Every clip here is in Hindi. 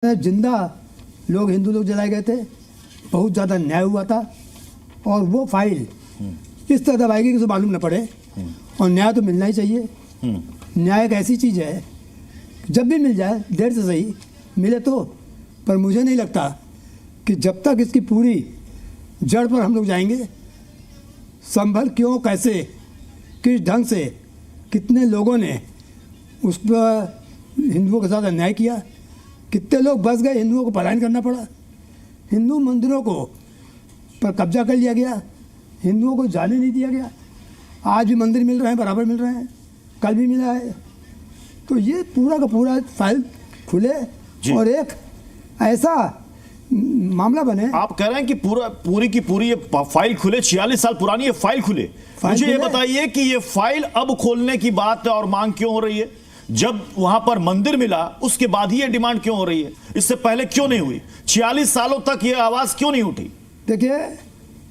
जिंदा लोग हिंदू लोग जलाए गए थे, बहुत ज़्यादा न्याय हुआ था। और वो फाइल इस तरह दबाएगी कि उसे मालूम न पड़े। और न्याय तो मिलना ही चाहिए। न्याय एक ऐसी चीज़ है जब भी मिल जाए, देर से सही मिले तो, पर मुझे नहीं लगता कि जब तक इसकी पूरी जड़ पर हम लोग जाएंगे, संभल क्यों, कैसे, किस ढंग से, कितने लोगों ने उस पर हिंदुओं के साथ अन्याय किया, कितने लोग बस गए, हिंदुओं को पलायन करना पड़ा, हिंदू मंदिरों को पर कब्जा कर लिया गया, हिंदुओं को जाने नहीं दिया गया। आज भी मंदिर मिल रहे हैं, बराबर मिल रहे हैं, कल भी मिला है। तो ये पूरा का पूरा फाइल खुले और एक ऐसा मामला बने। आप कह रहे हैं कि पूरी की पूरी ये फाइल खुले, 46 साल पुरानी ये फाइल खुले। मुझे ये बताइए कि ये फाइल अब खोलने की बात और मांग क्यों हो रही है? जब वहां पर मंदिर मिला उसके बाद ही ये डिमांड क्यों हो रही है? इससे पहले क्यों नहीं हुई? 46 सालों तक ये आवाज क्यों नहीं उठी? देखिए,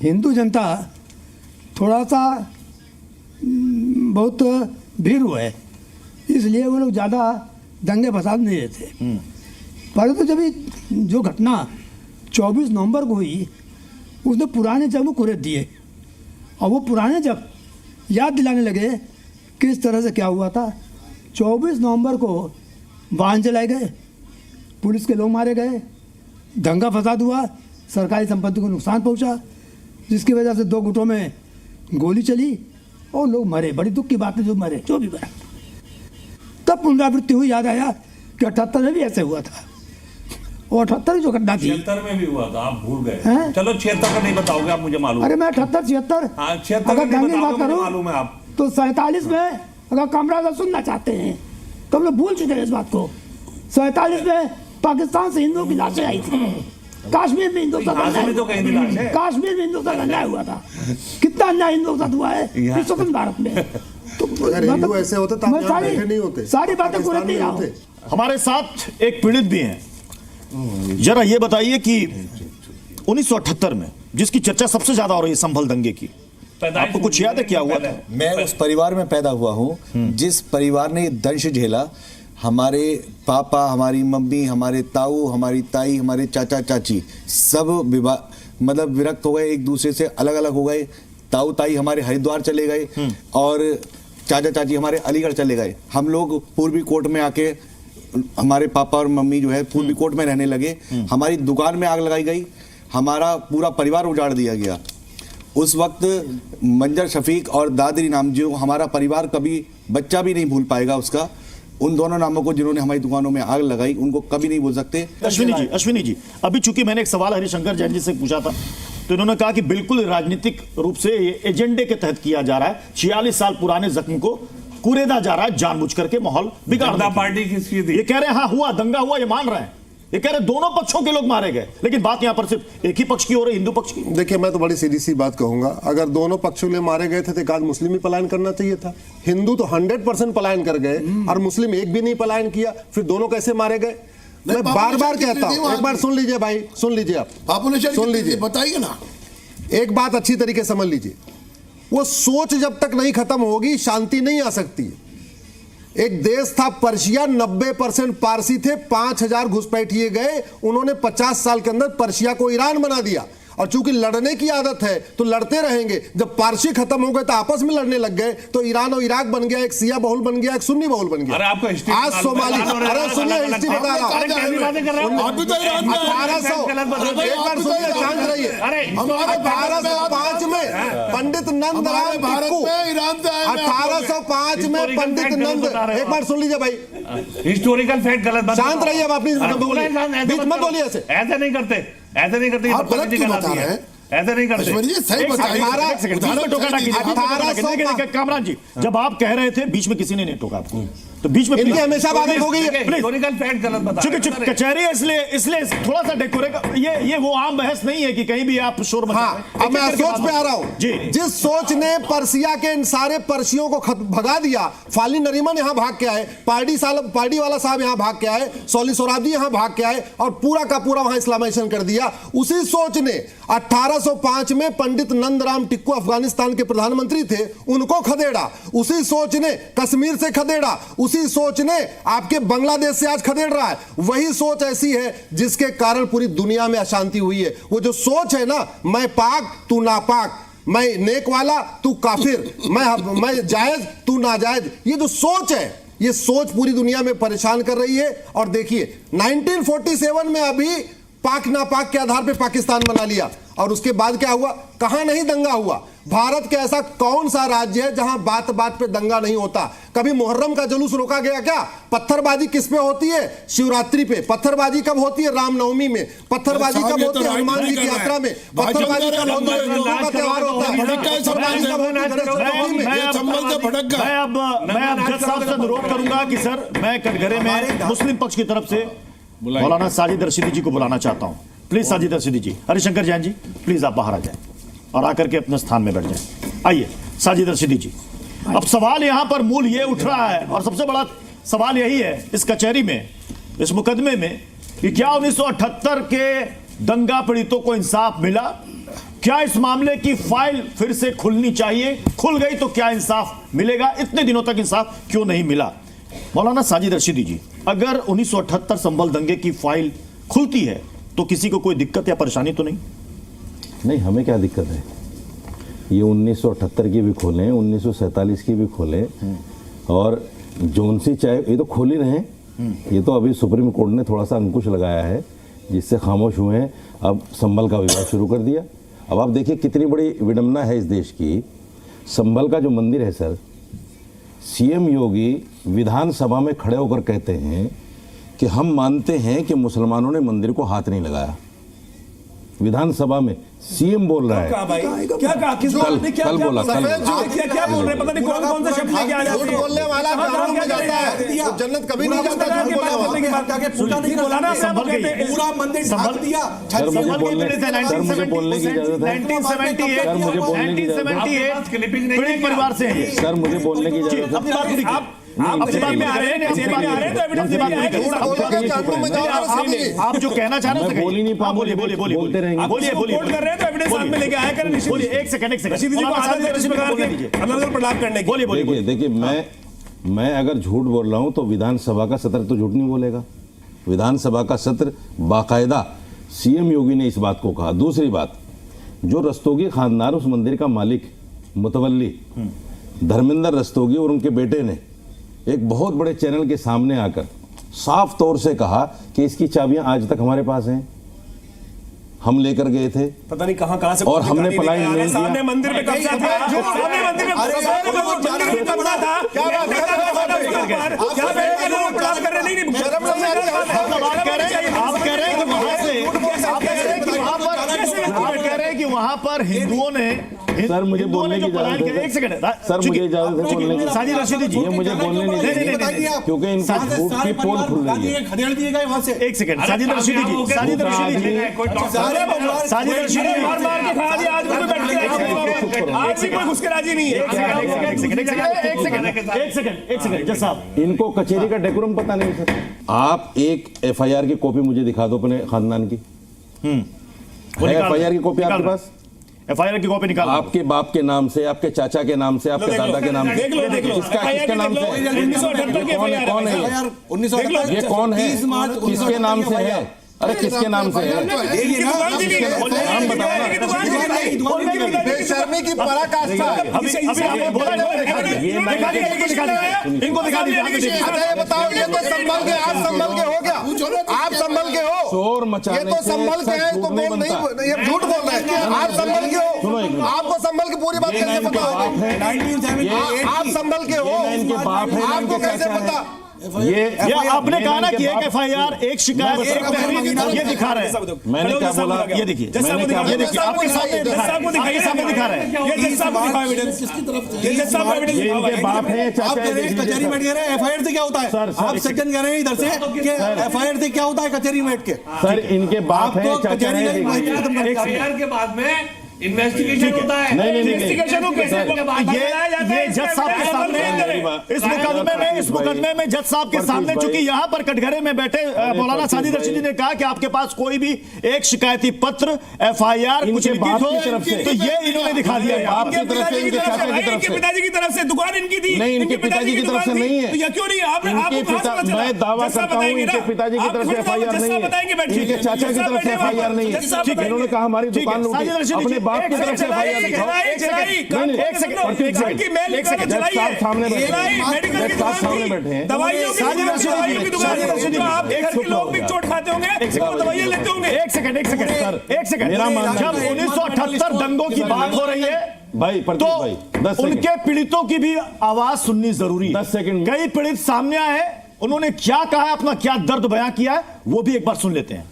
हिंदू जनता थोड़ा सा बहुत भीड़ हुआ है, इसलिए वो लोग ज़्यादा दंगे फसाद नहीं रहते। परंतु जब जो घटना 24 नवंबर को हुई, उसने पुराने जग में कुरेद दिए और वो पुराने जग याद दिलाने लगे किस तरह से क्या हुआ था। 24 नवंबर को वाहन चलाए गए, पुलिस के लोग मारे गए, दंगा फसाद हुआ, सरकारी संपत्ति को नुकसान पहुंचा, जिसकी वजह से दो गुटों में गोली चली और लोग मरे। बड़ी दुख की बात है, जो मरे, जो भी मरा। तब पुनरावृत्ति हुई, याद आया कि 78 में भी ऐसे हुआ था। और 78 जो घटना थी 76 में भी हुआ था, आप भूल गए। चलो 76 का नहीं बताओगे आप, मुझे मालूम। अरे मैं 78 76 अगर ढंग की बात करूं मालूम है आप तो 47 में अगर कमरा से सुनना चाहते हैं तो हम लोग भूल चुके हैं इस बात को। 47 में पाकिस्तान से हिंदुओं की लाशें आई थी, कश्मीर में हिंदुओं का कश्मीर में हिंदुओं का अन्याय हुआ था। कितना अन्याय हिंदुओं के साथ हुआ है स्वतंत्र भारत में। तो हिंदू ऐसे होते तो आप यहाँ बैठे नहीं होते, सारी बातें पूरे नहीं होते। हमारे साथ एक पीड़ित भी हैं, जरा ये बताइए कि 1978 में जिसकी चर्चा सबसे ज्यादा हो रही है, संभल दंगे की, आपको कुछ याद है क्या हुआ था? मैं उस परिवार में पैदा हुआ हूँ जिस परिवार ने दंश झेला। हमारे पापा, हमारी मम्मी, हमारे ताऊ, हमारी ताई, हमारे चाचा चाची सब मतलब विरक्त हो गए, एक दूसरे से अलग अलग हो गए। ताऊ ताई हमारे हरिद्वार चले गए और चाचा चाची हमारे अलीगढ़ चले गए। हम लोग पूर्वी कोट में आके, हमारे पापा और मम्मी जो है पूर्वी कोट में रहने लगे। हमारी दुकान में आग लगाई गई, हमारा पूरा परिवार उजाड़ दिया गया। उस वक्त मंजर शफीक और दादरी नाम, जो हमारा परिवार कभी बच्चा भी नहीं भूल पाएगा उसका, उन दोनों नामों को जिन्होंने हमारी दुकानों में आग लगाई, उनको कभी नहीं भूल सकते। अश्विनी जी, अभी चूंकि मैंने एक सवाल हरिशंकर जैन जी से पूछा था तो इन्होंने कहा कि बिल्कुल राजनीतिक रूप से ये एजेंडे के तहत किया जा रहा है। 46 साल पुराने जख्म को कुरेदा जा रहा है, जानबूझ करके माहौल बिगाड़ना। पार्टी किसकी थी? ये कह रहे हैं हाँ हुआ, दंगा हुआ, ये मान रहे हैं। ये कह रहे दोनों पक्षों के लोग मारे गए, लेकिन बात यहां पर सिर्फ एक ही पक्ष की हो रही, हिंदू पक्ष की। देखिए, मैं तो बड़ी सीधी सी बात कहूंगा, अगर दोनों पक्षों ने मारे गए थे तो एक आध मुस्लिम ही पलायन करना चाहिए था। हिंदू तो 100% पलायन कर गए और मुस्लिम एक भी नहीं पलायन किया, फिर दोनों कैसे मारे गए? मैं बार बार कहता हूं, एक बार सुन लीजिए भाई, सुन लीजिए आप, सुन लीजिए, बताइए ना। एक बात अच्छी तरीके समझ लीजिए, वो सोच जब तक नहीं खत्म होगी शांति नहीं आ सकती है। एक देश था पर्शिया, 90% पारसी थे, 5000 घुसपैठिए गए, उन्होंने 50 साल के अंदर पर्शिया को ईरान बना दिया। और चूंकि लड़ने की आदत है तो लड़ते रहेंगे। जब पारसी खत्म हो गए तो आपस में लड़ने लग गए, तो ईरान और इराक बन गया, एक शिया बहुल बन गया, एक सुन्नी बहुल बन गया। अरे आपको हिस्ट्री आज सोमाली, अरे सुनिए हिस्ट्री बता रहा हूं, 1805 में पंडित नंदराम टिक्कू, 1805 में पंडित नंद, एक बार सुन लीजिए भाई, हिस्टोरिकल फैक्ट गलत, शांत रहिए आप, अपनी बीच मत बोलिए ऐसे। ऐसे नहीं करते, ऐसे नहीं करते। आप गलत क्यों बता रहे हैं? ऐसे नहीं करते। सही बताइए। कामरान जी, जब आप कह रहे थे बीच में किसी ने नहीं टोका आपको, तो बीच में इनकी हमेशा बात हो गई है। हिस्टोरिकल फैक्ट गलत बता रहे हैं। कचहरी है, इसलिए थोड़ा सा डेकोरेट, ये वो आम बहस नहीं है कि कहीं भी आप शोर मचा रहे हैं। अब मैं सोच पे आ रहा हूं जी। जिस सोच ने पर्सिया के इन सारे पर्सियों को भगा दिया, फाली नरीमन यहां भाग के आए, पार्टी वाला साहब यहां भाग के आए, सौली सोराबजी यहां भाग के आए और पूरा का पूरा वहां इस्लामाइजेशन कर दिया। उसी सोच ने 1805 में पंडित नंदराम टिक्कू अफगानिस्तान के प्रधानमंत्री थे, उनको खदेड़ा। उसी सोच ने कश्मीर से खदेड़ा। उसी सोच ने आपके बांग्लादेश से आज खदेड़ रहा है। वही सोच ऐसी है जिसके कारण पूरी दुनिया में अशांति हुई है। वो जो सोच है ना, मैं पाक तू नापाक, मैं नेक वाला तू काफिर, मैं जायज तू नाजायज, ये जो सोच है, ये सोच पूरी दुनिया में परेशान कर रही है। और देखिए 1947 में अभी पाक नापाक के आधार पे पाकिस्तान बना लिया, और उसके बाद क्या हुआ? कहां नहीं दंगा हुआ? भारत के ऐसा कौन सा राज्य है जहां बात बात पे दंगा नहीं होता? कभी मुहर्रम का जुलूस रोका गया क्या? पत्थरबाजी किस पे होती है? शिवरात्रि पे। पत्थरबाजी कब होती है? रामनवमी में। पत्थरबाजी कब होती है? हनुमान जी की यात्रा में। पत्थरबाजी कब होती है? लोगों का त्योहार होता है। मैं अब जज साहब से अनुरोध करूंगा कि सर, मैं कटघरे में मुस्लिम पक्ष की तरफ से मौलाना साजिद रशीदी जी को बुलाना चाहता हूं। प्लीज साजिद रशीदी जी, हरिशंकर जैन जी, प्लीज आप बाहर आ जाएं और आकर के अपने स्थान में बैठ जाएं। आइए साजिद रशीदी जी। अब सवाल यहां पर मूल ये उठ रहा है, और सबसे बड़ा सवाल यही है इस कचहरी में, इस मुकदमे में, कि क्या 1978 के दंगा पीड़ितों को इंसाफ मिला? क्या इस मामले की फाइल फिर से खुलनी चाहिए? खुल गई तो क्या इंसाफ मिलेगा? इतने दिनों तक इंसाफ क्यों नहीं मिला? मौलाना साजिद रशीदी जी, अगर 1978 संभल दंगे की फाइल खुलती है तो किसी को कोई दिक्कत या परेशानी तो नहीं? नहीं, हमें क्या दिक्कत है? ये 1978 की भी खोलें, 1947 की भी खोलें, और जोन सी चाहे, ये तो खोल ही रहे हैं। ये तो अभी सुप्रीम कोर्ट ने थोड़ा सा अंकुश लगाया है जिससे खामोश हुए हैं। अब संभल का विवाद शुरू कर दिया। अब आप देखिए कितनी बड़ी विडंबना है इस देश की। संभल का जो मंदिर है सर, सीएम योगी विधानसभा में खड़े होकर कहते हैं कि हम मानते हैं कि मुसलमानों ने मंदिर को हाथ नहीं लगाया। विधानसभा में सीएम बोल रहा है। क्या भाई, क्या कहा? किस बात ने क्या कल बोला, कल क्या बोल रहे? पता नहीं कौन कौन से शब्द लेके आ जाते हैं। बोलने वाला कानून में जाता है, तो जन्नत कभी नहीं जाता। झूठ बोलने वाला पूरा नहीं बोला ना, पूरा मंदिर ढक दिया। सर मुझे बोलने की इजाजत है। 1978 सर मुझे बोलने की इजाजत है। पीड़ित परिवार से हैं। सर मुझे बोलने की इजाजत है। आप जो कहना चाह रहे हैं बोल ही नहीं पा, बोलिए बोलिए बोलिए बोलते रहेंगे। बोलिए बोलिए कर रहे हैं तो एविडेंस सामने लेके आया करें। बोलिए, एक सेकंड रशीदी जी को आजाद है इस प्रकार के अलग-अलग प्रलाप करने की। बोलिए बोलिए। देखिए मैं अगर झूठ बोल रहा हूं तो विधानसभा का सत्र तो झूठ नहीं बोलेगा। विधानसभा का सत्र बाकायदा सीएम योगी ने इस बात को कहा। दूसरी बात, जो रस्तोगी खानदान, उस मंदिर का मालिक मुतवल्ली धर्मेंद्र रस्तोगी और उनके बेटे ने एक बहुत बड़े चैनल के सामने आकर साफ तौर से कहा कि इसकी चाबियां आज तक हमारे पास हैं, हम लेकर गए थे, पता नहीं कहां से, और हमने पलायन नहीं किया। सामने मंदिर में कब्जा था, सामने मंदिर में कब्जा था। क्या बात कर रहे? नहीं, शर्म नहीं आ रही। आप कह रहे हैं कि वहां पर हिंदुओं ने, सर मुझे बोलने की इजाजत है। एक सेकंड सर मुझे इजाजत है बोलने की। साजिद रशीदी जी, ये मुझे बोलने नहीं देंगे क्योंकि इनका झूठ की पोल खुल रही है। खदेड़ दिए गए वहां से। एक सेकंड साजिद रशीदी जी, साजिद रशीदी जी, साजिद रशीदी जी, मार के खा दिया। आज भी बैठ के आज भी कोई घुस के राजी नहीं है। एक सेकंड जज साहब, इनको कचेरी का डेकोरम पता नहीं सर। आप एक एफआईआर की कॉपी मुझे दिखा दो अपने खानदान की। एफआईआर की कॉपी आपके पास? एफआईआर की कॉपी निकालो। आपके बाप के नाम से, आपके चाचा के नाम से, आपके दादा के नाम से। देख लो किसके नाम से? कौन है ये कौन है? किसके नाम से है? अरे किसके नाम से है? नाम बताओ ना। बेशर्मी की पराकाष्ठा है। इनको दिखा दीजिए। अच्छा ये बताओ, ये तो संभल के, आप संभल के हो क्या? आप संभल के हो? शोर ये मचाने तो संभल के हैं, तो बोल नहीं, ये झूठ बोल रहे हैं। आप संभल के हो? आपको संभल की पूरी बात कैसे पता होगा? आप संभल के हो? इनके बाप है, आपको कैसे पता? ये आपने कहा ना कि एक एफआईआर, एक शिकायत, एक तहरीर, ये दिखा रहे हैं। मैंने क्या बोला? ये देखिए, मैंने क्या ये देखिए, आपके सामने दिखा रहे हैं। ये जज साहब को दिखाओ एविडेंस। किसकी तरफ से? ये जज साहब एविडेंस ये इनके बाप है, चाचा है। कचहरी में बैठ रहे हैं, एफआईआर से क्या होता है? आप सेकंड कह रहे हैं इधर से कि एफआईआर से क्या होता है कचहरी में बैठ के? सर इनके बाप है, चाचा है। एफआईआर के बाद में इन्वेस्टिगेशन होता है। नहीं, नहीं, नहीं, इन्वेस्टिगेशन हो कैसे ये जज साहब के सामने इस मुकदमे में जज साहब के सामने, चूंकि यहाँ पर कटघरे में बैठे मौलाना साजिद रशीदी ने कहा कि आपके पास कोई भी एक शिकायती पत्र, FIR कुछ लिखित हो, तो ये इन्होंने दिखा दिया। आपकी तरफ से, इनके चाचा की तरफ से, पिताजी की तरफ से दुकान इनकी थी, नहीं, इनके पिताजी की तरफ से नहीं है। तो क्यों नहीं आप मैं दावा करता हूँ इनके पिताजी की तरफ से FIR नहीं है, इनके चाचा की तरफ से FIR नहीं है। इन्होंने कहा हमारी दुकान लूटी, अपने बाप की तरफ से FIR दिखाओ। सामने बैठे हैं, लोग भी चोट खाते होंगे, दवाइयां लेते होंगे। एक सेकंड मेरा मानना, जब 1978 दंगों की बात हो रही है भाई, तो भाई 10 सेकंड, उनके पीड़ितों की भी आवाज सुननी जरूरी है। 10 सेकंड, कई पीड़ित सामने आए हैं, उन्होंने क्या कहा है, अपना क्या दर्द बयां किया है, वो भी एक बार सुन लेते हैं।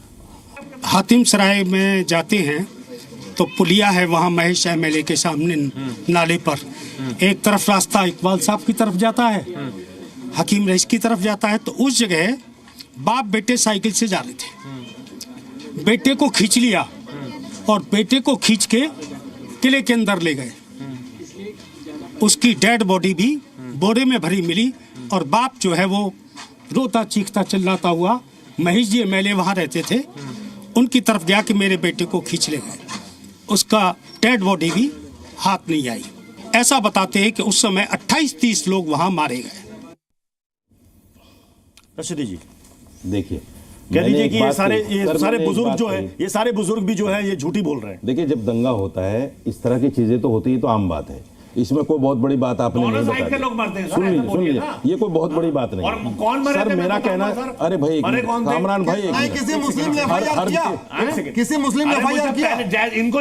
हातिम सराय में जाते हैं तो पुलिया है वहाँ महेश MLA के सामने नाले पर, एक तरफ रास्ता इकबाल साहब की तरफ जाता है, हकीम रईस की तरफ जाता है। तो उस जगह बाप बेटे साइकिल से जा रहे थे, बेटे को खींच लिया और बेटे को खींच के किले के अंदर ले गए। उसकी डेड बॉडी भी बोरे में भरी मिली और बाप जो है वो रोता चीखता चिल्लाता हुआ, महेश जी MLA वहाँ रहते थे, उनकी तरफ गया कि मेरे बेटे को खींच ले गए। उसका डेड बॉडी भी हाथ नहीं आई। ऐसा बताते हैं कि उस समय 28-30 लोग वहां मारे गए। रशीदी जी देखिए, कह दीजिए कि ये सारे बुजुर्ग जो है, ये सारे बुजुर्ग भी जो है ये झूठी बोल रहे हैं। देखिए, जब दंगा होता है इस तरह की चीजें तो होती है, तो आम बात है, इसमें कोई बहुत बड़ी बात आपने नहीं बताई। सुन लीजिए, ये कोई बहुत बड़ी बात नहीं। और कौन मरे सर, थे मेरा कहना, अरे भाई कामरान भाई, किसी मुस्लिम ने FIR किया, किसी मुस्लिम ने FIR किया, इनको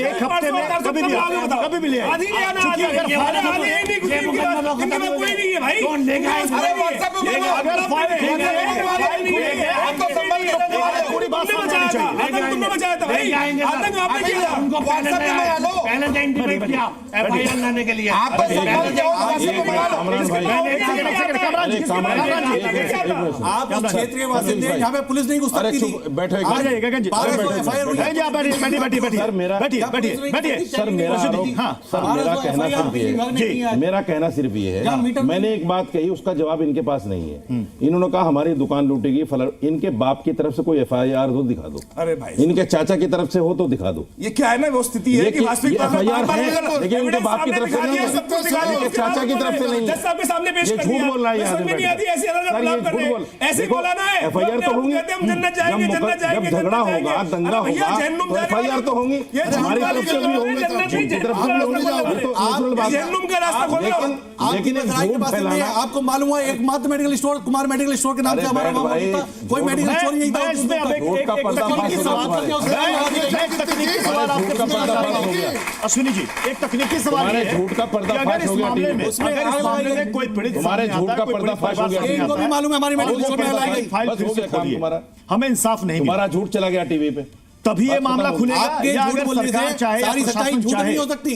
एक हफ्ते में कभी भी ले कोई नहीं है भाई, पूरी बात तुमने बचाया था भाई, आतंक आपने किया, उनको पहले से इंटीमेट किया FIR लाने के लिए। आप क्षेत्रीय वासिंदे यहाँ पे पुलिस नहीं घुस सकती थी। बैठे मेरा कहना सिर्फ ये है, मैंने एक बात कही, उसका जवाब इनके पास नहीं है। इन्होंने कहा हमारी दुकान लूटेगी, इनके बाप की तरफ से कोई FIR हो दिखा दो, अरे भाई इनके चाचा की तरफ से हो तो दिखा दो। ये क्या है ना, वो स्थिति है कि वास्तविक FIR है, लेकिन उनके बाप की तरफ से नहीं है, उनके चाचा की तरफ से नहीं है। साहब के सामने पेश कर झूठ बोल रहा है, ऐसे बोलाना है, FIR तो होंगी, जब झगड़ा होगा, दंगा होगा, तो FIR तो होंगी, हमारी तरफ से भी होंगी, उनकी तरफ से भी होंगी, लेकिन झूठ फैलाना। आपको मालूम है एकमात्र medical store Kumar medical store के नाम से हमारा कोई मेडिकल स्टोर नहीं था। अश्विनी जी, एक तकनीकी सवाल है, झूठ का पर्दाफाश हो गया, कोई पीड़ित तुम्हारे झूठ का पर्दाफाश हो गया, इनको भी मालूम है हमारी मेडिकल स्टोर में फाइल फिर से खोलिए, हमें इंसाफ नहीं मिला, तुम्हारा झूठ चला गया टीवी पे, तभी ये मामला खुलेगा। आपके या झूठ अगर बोलने सरकार से चाहे, सारी सच्चाई झूठ नहीं हो सकती।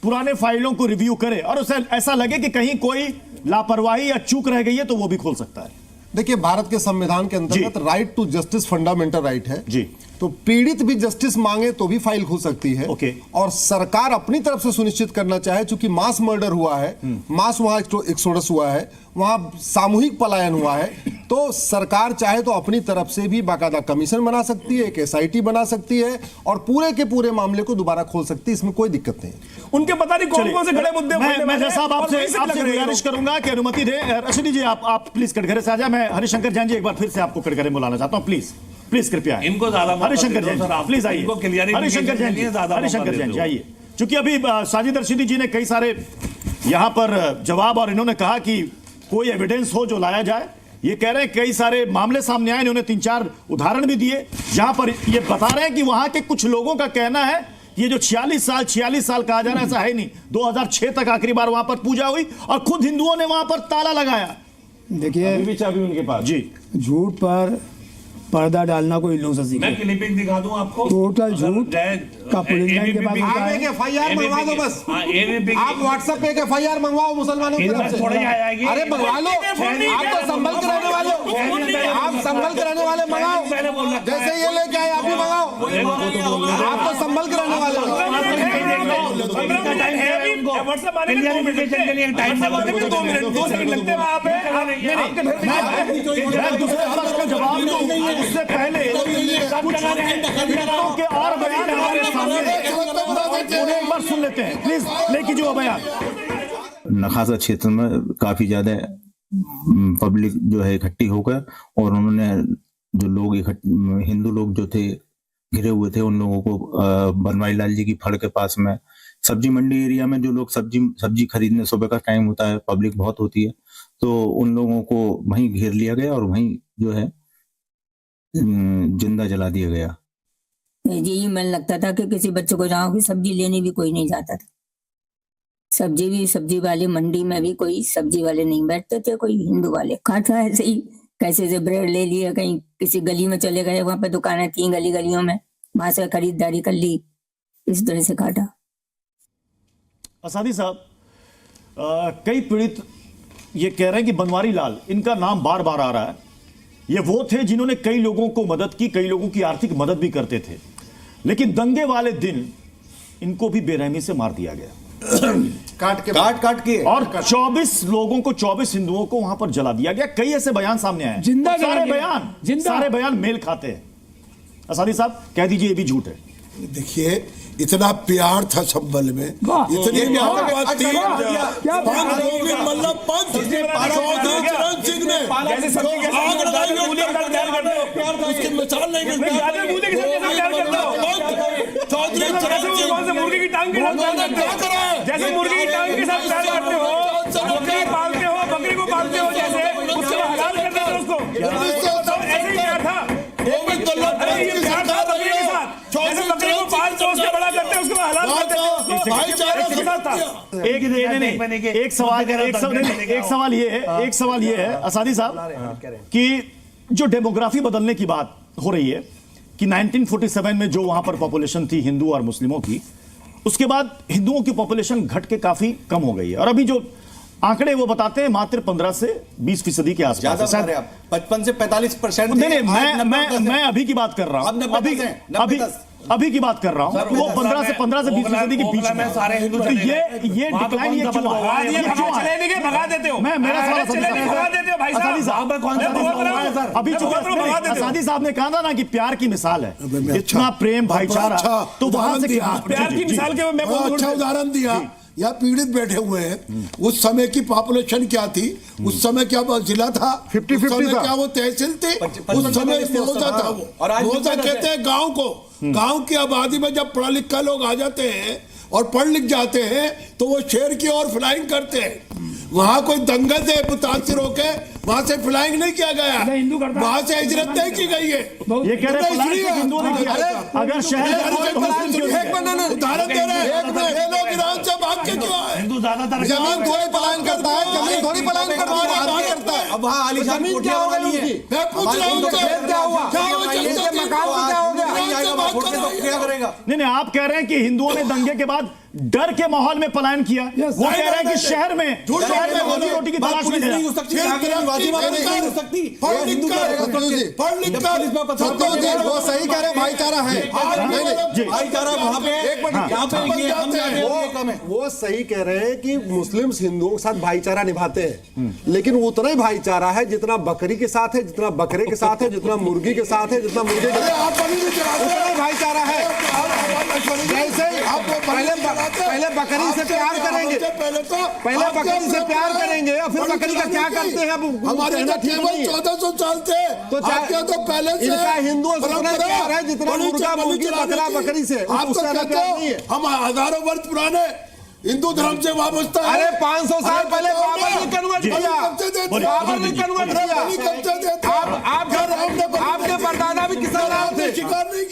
पुराने फाइलों को रिव्यू करे और उसे ऐसा लगे कि कहीं कोई लापरवाही या चूक रह गई है, तो वो भी खोल सकता है। देखिए, भारत के संविधान के अंतर्गत right to justice fundamental right है जी। तो पीड़ित भी जस्टिस मांगे तो भी फाइल खुल सकती है। ओके। और सरकार अपनी तरफ से सुनिश्चित करना चाहे, चूंकि मास मर्डर हुआ है, मास वहां एक्सोडस हुआ है, वहां सामूहिक पलायन हुआ है, तो सरकार चाहे तो अपनी तरफ से भी बाकायदा कमीशन बना सकती है, एक SIT बना सकती है और पूरे के पूरे मामले को दोबारा खोल सकती है। इसमें कोई दिक्कत नहीं। उनके पता नहीं कौन कौन से बड़े मुद्दे। मैं साहब आपसे गुजारिश करूंगा कि अनुमति दे। रशीदी जी, आप प्लीज कटघरे से आ जाए। मैं हरिशंकर जैन जी एक बार फिर से आपको कटघरे बुलाना चाहता हूं, प्लीज प्लीज कृपया। इनको ज्यादा हरिशंकर जैन प्लीज आइए। हरिशंकर जैन जी आइए। चूंकि अभी साजिद रशीदी जी ने कई सारे यहां पर जवाब, और इन्होंने कहा कि कोई एविडेंस हो जो लाया जाए। ये कह रहे हैं कई सारे मामले सामने आए, इन्होंने 3-4 उदाहरण भी दिए जहां पर ये बता रहे हैं कि वहां के कुछ लोगों का कहना है ये जो 46 साल कहा जा रहा है, ऐसा है नहीं। 2006 तक आखिरी बार वहां पर पूजा हुई और खुद हिंदुओं ने वहां पर ताला लगाया। देखिए, अभी भी चाबी उनके पास। जी, झूठ पर पर्दा डालना कोई लोग से सीखे। मैं क्लिपिंग दिखा दूं आपको। टोटल झूठ का पुलिस लाइन के पास होता आप है। एक FIR मंगवा दो बस। आप WhatsApp पे एक FIR मंगवाओ मुसलमानों की तरफ से। थोड़ी आएगी। अरे मंगवा लो, आप तो संभल के रहने वाले हो, आप संभल के रहने वाले मंगाओ, जैसे ये लेके आए आप भी मंगाओ, आप तो संभल के रहने वाले हो। जवाब दूं उससे पहले के और बयान हमारे सामने उन्हें एक बार सुन लेते हैं, प्लीज लेके जो बयान। नखासा क्षेत्र में काफी ज्यादा पब्लिक जो है इकट्ठी होकर, और उन्होंने जो लोग हिंदू लोग जो थे घिरे हुए थे, उन लोगों को बनवारी लाल जी की फड़ के पास में सब्जी मंडी एरिया में जो लोग सब्जी खरीदने, सुबह का टाइम होता है, पब्लिक बहुत होती है, तो उन लोगों को वहीं घेर लिया गया और वहीं जो है जिंदा जला दिया गया। यही मन लगता था कि किसी बच्चे को गाँव की सब्जी लेने भी कोई नहीं जाता था। सब्जी वाले मंडी में भी कोई सब्जी वाले नहीं बैठते थे, कोई हिंदू वाले खाता ऐसे ही कैसे से ब्रेड ले लिया, कहीं किसी गली में चले गए, वहां पे दुकानें थी गलियों में, वहां से खरीदारी कर ली, इस तरह से काटा। असादी साहब, कई पीड़ित ये कह रहे हैं कि बनवारी लाल, इनका नाम बार बार आ रहा है, ये वो थे जिन्होंने कई लोगों को मदद की, कई लोगों की आर्थिक मदद भी करते थे, लेकिन दंगे वाले दिन इनको भी बेरहमी से मार दिया गया, काट के और 24 लोगों को, 24 हिंदुओं को वहां पर जला दिया गया। कई ऐसे बयान सामने आए हैं, जिंदा सारे बयान मेल खाते हैं। असादी साहब कह दीजिए ये भी झूठ है। देखिए, इतना प्यार था संबल में, इतनी मोहब्बत थी, मतलब पंथ चरण सिंह ने आग लगाई उसकी मिसाल नहीं मिलती। चौधरी चरण सिंह मुर्गी की टांग के साथ, जैसे मुर्गी की टांग के साथ प्यार करते हो, बकरी पालते हो, बकरी को पालते हो, जैसे उसको हलाल कर देते हो, उसको ऐसे ही प्यार था। एक सवाल ये है असादी साहब कि जो डेमोग्राफी बदलने की बात हो रही है कि 1947 में जो वहां पर पॉपुलेशन थी हिंदू और मुस्लिमों की, उसके बाद हिंदुओं की पॉपुलेशन घट के काफी कम हो गई है, और अभी जो आंकड़े वो बताते हैं मात्र 15 से 20% के आसपास। 55 से 45%। नहीं, मैं अभी की बात कर रहा हूं, अभी की बात कर रहा हूं, वो 15 से 20% के बीच में सारे हिंदू। तो ये डिक्लाइन ये क्यों भगा देते हो? मैं मेरा सवाल भगा देते हो भाई साहब। अभी असादी साहब ने कहा था ना कि प्यार की मिसाल है, इतना प्रेम भाईचारा, तो वहां से प्यार की मिसाल के मैं अच्छा उदाहरण दिया। या पीड़ित बैठे हुए हैं, उस समय की पॉपुलेशन क्या थी, उस समय क्या जिला था, 50-50 क्या वो तहसील थी, उस समय मौजा था वो, और मौजा कहते हैं गांव को। गांव की आबादी में जब पढ़ा लिखा लोग आ जाते हैं और पढ़ लिख जाते हैं तो वो शहर की ओर फ्लाइंग करते हैं। वहां कोई दंगल से मुतासिर होके वहां से फ्लाइंग नहीं किया गया, वहां से हिजरत नहीं की गई है। ये कह रहे हैं अगर शहर उदाहरण दे रहे हैं, लोग ईरान से भाग के क्यों आए? जमीन थोड़ी पलायन करता है, जमीन थोड़ी पलायन करता है। अब वहाँ आलीशान कोठियां होने वाली है। मैं पूछ रहा हूँ क्या हुआ? नहीं, आप कह रहे हैं कि हिंदुओं ने दंगे के बाद डर के माहौल में पलायन किया, वो कह रहे हैं कि शहर में रोजी रोटी की तलाश में नहीं हो सकती, नहीं हो सकती। वो सही कह रहे, भाईचारा है, भाईचारा वहाँ पे वो सही कह रहे हैं कि मुस्लिम हिंदुओं के साथ भाईचारा निभाते हैं, लेकिन उतना ही भाईचारा है जितना बकरी के साथ है, जितना बकरे के साथ है, जितना मुर्गी के साथ है, जितना मुर्गे के साथ उतना भाईचारा है। जैसे आप पहले बकरी से प्यार करेंगे, पहले बकरी से प्यार करेंगे और फिर बकरी का क्या करते हैं? अब हमारे केवल 1400 साल थे, तो पहले से इनका हिंदुओं से उतना प्यार है जितना मुर्गा मुर्गी बकरा बकरी से। आप तो कहते हो हम हजारों वर्ष पुराने, हिंदू धर्म से वाबस्ता है। अरे 500 साल पहले बाबर ने कन्वर्ट किया, बाबर ने कन्वर्ट किया। आपके परदादा भी किसान थे,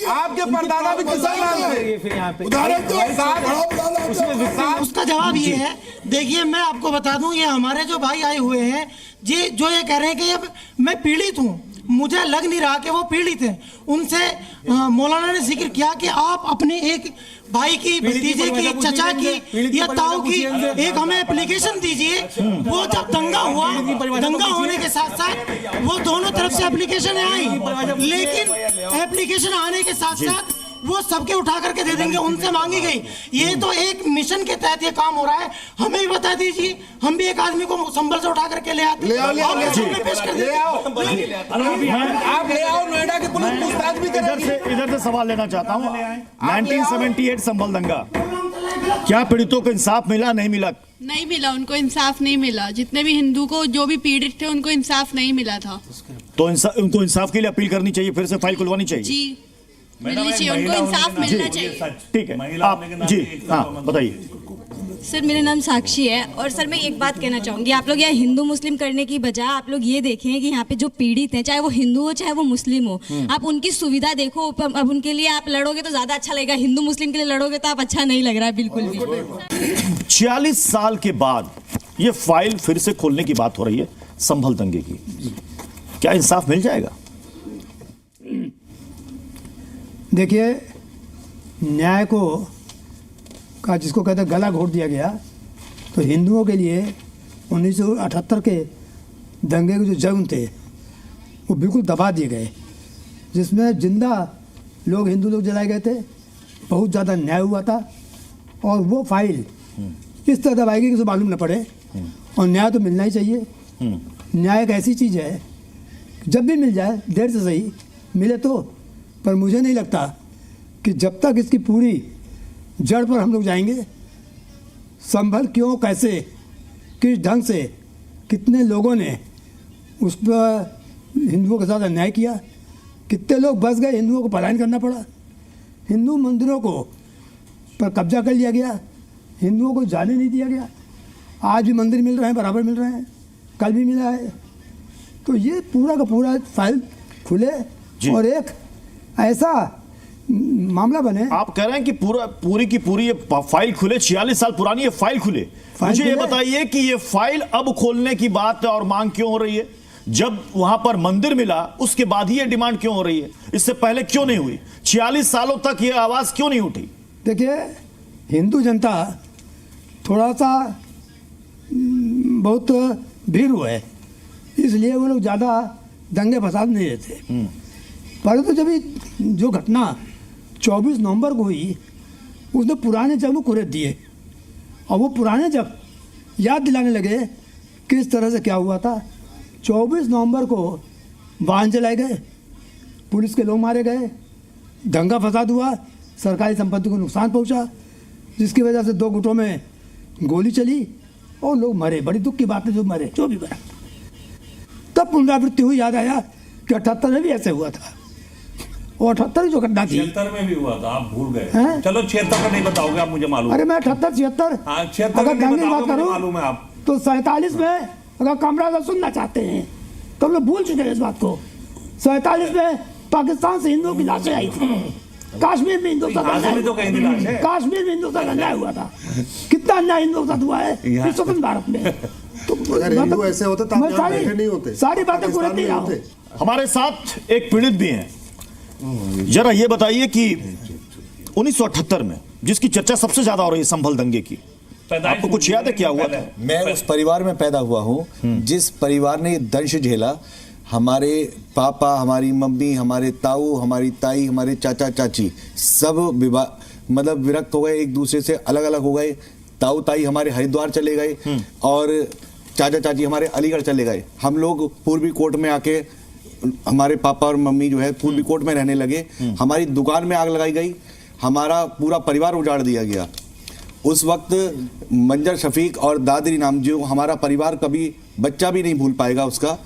आपके परदादा भी किसान थे। उदाहरण उसका जवाब ये है, देखिए मैं आपको बता दूं, ये हमारे जो भाई आए हुए हैं जी, जो ये कह रहे हैं कि अब मैं पीड़ित हूँ, मुझे लग नहीं रहा कि वो पीड़ित हैं। उनसे मौलाना ने जिक्र किया कि आप अपने एक भाई की, भतीजे की, चचा की या ताऊ की एक हमें एप्लीकेशन दीजिए। वो जब दंगा हुआ, दंगा होने के साथ साथ वो दोनों तरफ से एप्लीकेशन आई, लेकिन एप्लीकेशन आने के साथ साथ वो सबके उठा करके दे देंगे, उनसे मांगी गई। ये तो एक मिशन के तहत ये काम हो रहा है, हमें भी बता दीजिए, हम भी एक आदमी को संभल से उठा करके ले आते, पेश कर देते। आप ले आओ, नोएडा की पुलिस पूछताछ भी करेगी। इधर से सवाल लेना चाहता हूँ। 1978 संभल दंगा, क्या पीड़ितों को इंसाफ मिला, नहीं मिला? नहीं मिला, उनको इंसाफ नहीं मिला। जितने भी हिंदू को जो भी पीड़ित थे उनको इंसाफ नहीं मिला था। तो उनको इंसाफ के लिए अपील करनी चाहिए, फिर से फाइल खुलवानी चाहिए जी, मिलनी चाहिए, उनको इंसाफ मिलना चाहिए। ठीक है, आप जी हाँ बताइए। सर मेरा नाम साक्षी है, और सर मैं एक बात कहना चाहूँगी, आप लोग यहाँ हिंदू मुस्लिम करने की बजाय आप लोग ये देखें कि यहाँ पे जो पीड़ित हैं, चाहे वो हिंदू हो चाहे वो मुस्लिम हो, आप उनकी सुविधा देखो। अब उनके लिए आप लड़ोगे तो ज़्यादा अच्छा लगेगा, हिंदू मुस्लिम के लिए लड़ोगे तो आप अच्छा नहीं लग रहा है बिल्कुल भी। 46 साल के बाद ये फाइल फिर से खोलने की बात हो रही है संभल दंगे की, क्या इंसाफ मिल जाएगा? देखिए, न्याय को का जिसको कहते हैं गला घोट दिया गया, तो हिंदुओं के लिए 1978 के दंगे के जो जर्म थे वो बिल्कुल दबा दिए गए, जिसमें जिंदा लोग, हिंदू लोग जलाए गए थे, बहुत ज़्यादा न्याय हुआ था। और वो फाइल इस तरह दबाएगी कि उसे मालूम न पड़े, और न्याय तो मिलना ही चाहिए। न्याय एक ऐसी चीज़ है, जब भी मिल जाए, देर से सही मिले तो, पर मुझे नहीं लगता कि जब तक इसकी पूरी जड़ पर हम लोग जाएंगे, संभल क्यों, कैसे, किस ढंग से, कितने लोगों ने उस पर हिंदुओं के साथ अन्याय किया, कितने लोग बस गए, हिंदुओं को पलायन करना पड़ा, हिंदू मंदिरों को पर कब्जा कर लिया गया, हिंदुओं को जाने नहीं दिया गया। आज भी मंदिर मिल रहे हैं, बराबर मिल रहे हैं, कल भी मिला है। तो ये पूरा का पूरा फाइल खुले और एक ऐसा मामला बने। आप कह रहे हैं कि पूरी की पूरी ये फाइल खुले, 46 साल पुरानी ये फाइल खुले। मुझे ये बताइए कि ये फाइल अब खोलने की बात और मांग क्यों हो रही है? जब वहां पर मंदिर मिला उसके बाद ही ये डिमांड क्यों हो रही है? इससे पहले क्यों नहीं हुई? 46 सालों तक ये आवाज क्यों नहीं उठी? देखिए, हिंदू जनता थोड़ा सा बहुत भीड़ हुआ है, इसलिए वो लोग ज़्यादा दंगे फसाद नहीं रहते। परंतु जब जो घटना 24 नवंबर को हुई, उसने पुराने जख्म कुरेद दिए, और वो पुराने जख्म याद दिलाने लगे किस तरह से क्या हुआ था। 24 नवंबर को वाहन चलाए गए, पुलिस के लोग मारे गए, दंगा फसाद हुआ, सरकारी संपत्ति को नुकसान पहुंचा, जिसकी वजह से 2 गुटों में गोली चली और लोग मरे। बड़ी दुख की बात है, जो मरे, जो भी मरा। तब पुनरावृत्ति हुई, याद आया कि 78 में भी ऐसे हुआ था, और 78 जो घटना थी 76 में भी हुआ था, आप भूल गए। चलो 76 का नहीं बताओगे आप, मुझे मालूम। अरे मैं 78, 76 अगर दंगे की बात करूं मालूम है आप तो 47 में अगर कमरा से सुनना चाहते हैं तो हम लोग भूल चुके हैं इस बात को। 47 में पाकिस्तान से हिंदुओं की लाशें आई थी, कश्मीर में हिंदुओं का कश्मीर में हिंदुओं का अन्याय हुआ था। कितना अन्याय हिंदुओं के साथ हुआ है इस स्वतंत्र भारत में। तो हिंदू ऐसे होते तो आप यहाँ बैठे नहीं होते, सारी बातें कुरेद नहीं रहा हूं। हमारे साथ एक पीड़ित भी हैं, जरा ये बताइए कि 1978 में जिसकी चर्चा सबसे ज्यादा हो रही है संभल दंगे की, आपको कुछ याद है क्या हुआ था? मैं उस परिवार में पैदा हुआ हूँ जिस परिवार ने दंश झेला। हमारे पापा, हमारी मम्मी, हमारे ताऊ, हमारी ताई, हमारे चाचा चाची सब मतलब विरक्त हो गए, एक दूसरे से अलग अलग हो गए। ताऊ ताई हमारे हरिद्वार चले गए और चाचा चाची हमारे अलीगढ़ चले गए। हम लोग पूर्वी कोर्ट में आके, हमारे पापा और मम्मी जो है पूर्वी कोर्ट में रहने लगे। हमारी दुकान में आग लगाई गई, हमारा पूरा परिवार उजाड़ दिया गया। उस वक्त मंजर शफीक और दादरी नाम, जो हमारा परिवार कभी बच्चा भी नहीं भूल पाएगा उसका,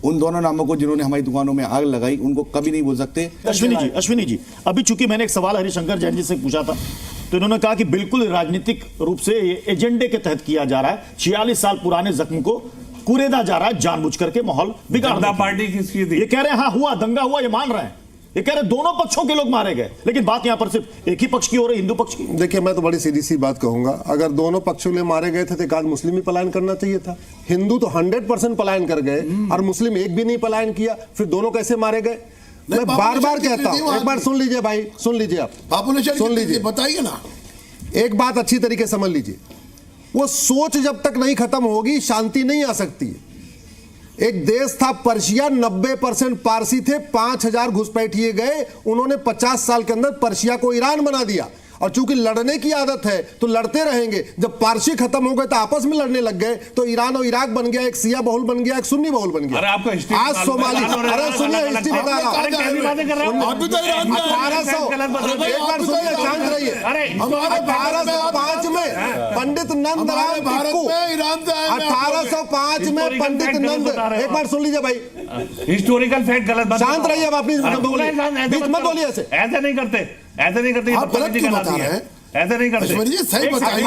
उन दोनों नामों को जिन्होंने हमारी दुकानों में आग लगाई, उनको कभी नहीं भूल सकते। अश्विनी जी, अभी चूंकि मैंने एक सवाल हरिशंकर जैन जी से पूछा था, तो इन्होंने कहा कि बिल्कुल राजनीतिक रूप से ये एजेंडे के तहत किया जा रहा है। 46 साल पुराने जख्म को कुरेदा जा रहा है जानबूझ करके, माहौल बिगाड़ जनता पार्टी किसकी थी? ये कह रहे हैं हाँ हुआ, दंगा हुआ, ये मान रहे हैं। ये कह रहे दोनों पक्षों के लोग मारे गए, लेकिन बात यहां पर सिर्फ एक ही पक्ष की हो रही, हिंदू पक्ष की। देखिए, मैं तो बड़ी सीधी सी बात कहूंगा, अगर दोनों पक्षों ने मारे गए थे तो एक आध मुस्लिम ही पलायन करना चाहिए था। हिंदू तो 100% पलायन कर गए और मुस्लिम एक भी नहीं पलायन किया, फिर दोनों कैसे मारे गए? मैं बार बार कहता हूं, एक बार सुन लीजिए भाई, सुन लीजिए आप, पॉपुलेशन सुन लीजिए, बताइए ना। एक बात अच्छी तरीके समझ लीजिए, वो सोच जब तक नहीं खत्म होगी शांति नहीं आ सकती है। एक देश था पर्शिया, 90% पारसी थे, 5000 घुसपैठिए गए, उन्होंने 50 साल के अंदर पर्शिया को ईरान बना दिया। और चूंकि लड़ने की आदत है तो लड़ते रहेंगे। जब पारसी खत्म हो गए तो आपस में लड़ने लग गए, तो ईरान और इराक बन गया, एक शिया बहुल बन गया, एक सुन्नी बहुल बन गया। अरे आपको हिस्ट्री आज सोमाली, अरे सुनिए हिस्ट्री बता रहा हूं, 1800, एक बार सुनिए, शांत रहिए। 1805 में पंडित नंदराम टिक्कू, 1805 में पंडित नंद, एक बार सुन लीजिए भाई, हिस्टोरिकल फैक्ट गलत, शांत रहिए आप, अपनी बीच मत बोलिए ऐसे, ऐसे नहीं करते, ऐसे नहीं करते, आप गलत क्यों बता रहे हैं? ऐसे नहीं करते। सही बताइए।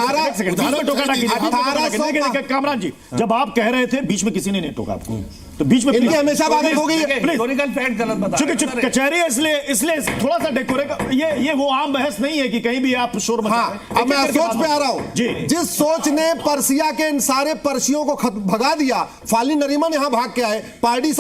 कामरान जी, जब आप कह रहे थे बीच में किसी ने नहीं टोका आपको, तो बीच में इनकी हमेशा बात हो गई है। हिस्टोरिकल फैक्ट गलत बता रहे हैं। कचहरी है, इसलिए थोड़ा सा डेकोरेट, ये वो आम बहस नहीं है कि कहीं भी आप शोर मचा रहे हैं। अब मैं सोच पे आ रहा हूं जी। जिस सोच ने पर्सिया के इन सारे पर्सियों को भगा दिया, फाली नरीमन यहां भाग के आए, पार्टी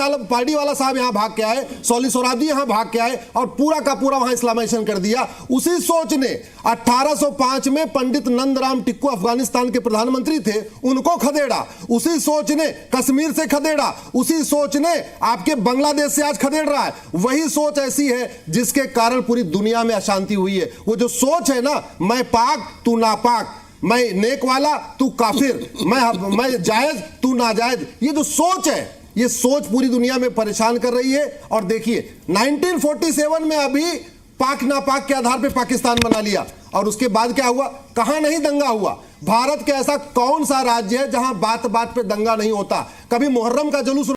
वाला साहब यहां भाग के आए, सौली सोराबजी यहां भाग के आए और पूरा का पूरा वहां इस्लामाइजेशन कर दिया। उसी सोच ने 1805 में पंडित नंदराम टिक्कू अफगानिस्तान के प्रधानमंत्री थे, उनको खदेड़ा। उसी सोच ने कश्मीर से खदेड़ा, उसी सोच ने आपके बांग्लादेश से आज खदेड़ रहा है। वही सोच ऐसी है जिसके कारण पूरी दुनिया में अशांति हुई है। वो जो सोच है ना, मैं पाक तू नापाक, मैं नेक वाला तू काफिर, मैं जायज तू नाजायज, ये जो सोच है, ये सोच पूरी दुनिया में परेशान कर रही है। और देखिए 1947 में अभी पाक नापाक के आधार पे पाकिस्तान बना लिया, और उसके बाद क्या हुआ? कहां नहीं दंगा हुआ? भारत के ऐसा कौन सा राज्य है जहां बात बात पे दंगा नहीं होता? कभी मुहर्रम का जुलूस